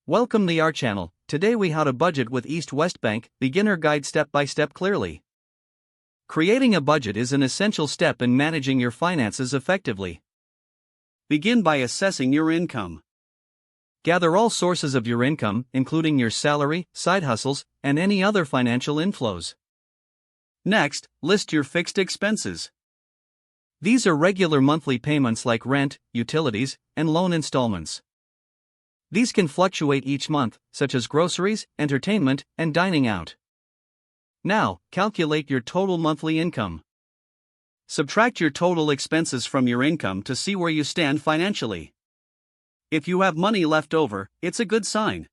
Welcome to our channel. Today we how to budget with East West Bank, beginner guide step by step clearly. Creating a budget is an essential step in managing your finances effectively. Begin by assessing your income. Gather all sources of your income, including your salary, side hustles, and any other financial inflows. Next, list your fixed expenses. These are regular monthly payments like rent, utilities, and loan installments. These can fluctuate each month, such as groceries, entertainment, and dining out. Now, calculate your total monthly income. Subtract your total expenses from your income to see where you stand financially. If you have money left over, it's a good sign.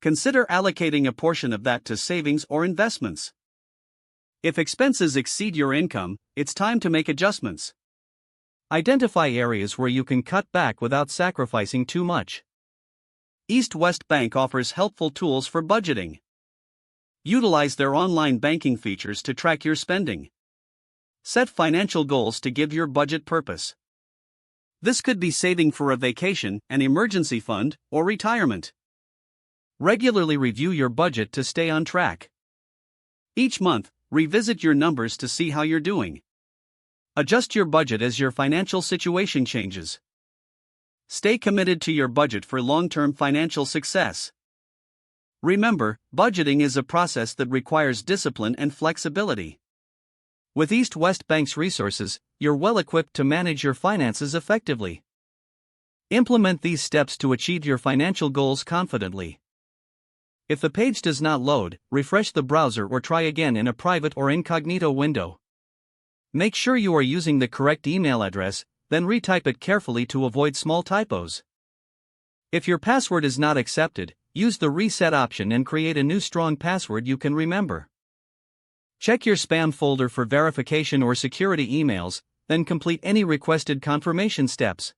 Consider allocating a portion of that to savings or investments. If expenses exceed your income, it's time to make adjustments. Identify areas where you can cut back without sacrificing too much. East West Bank offers helpful tools for budgeting. Utilize their online banking features to track your spending. Set financial goals to give your budget purpose. This could be saving for a vacation, an emergency fund, or retirement. Regularly review your budget to stay on track. Each month, revisit your numbers to see how you're doing. Adjust your budget as your financial situation changes. Stay committed to your budget for long-term financial success. Remember, budgeting is a process that requires discipline and flexibility. With East West Bank's resources, you're well equipped to manage your finances effectively. Implement these steps to achieve your financial goals confidently. If the page does not load, refresh the browser or try again in a private or incognito window. Make sure you are using the correct email address, then retype it carefully to avoid small typos. If your password is not accepted, use the reset option and create a new strong password you can remember. Check your spam folder for verification or security emails, then complete any requested confirmation steps.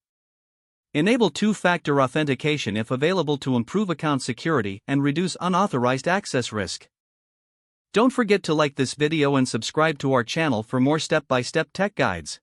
Enable two-factor authentication if available to improve account security and reduce unauthorized access risk. Don't forget to like this video and subscribe to our channel for more step-by-step tech guides.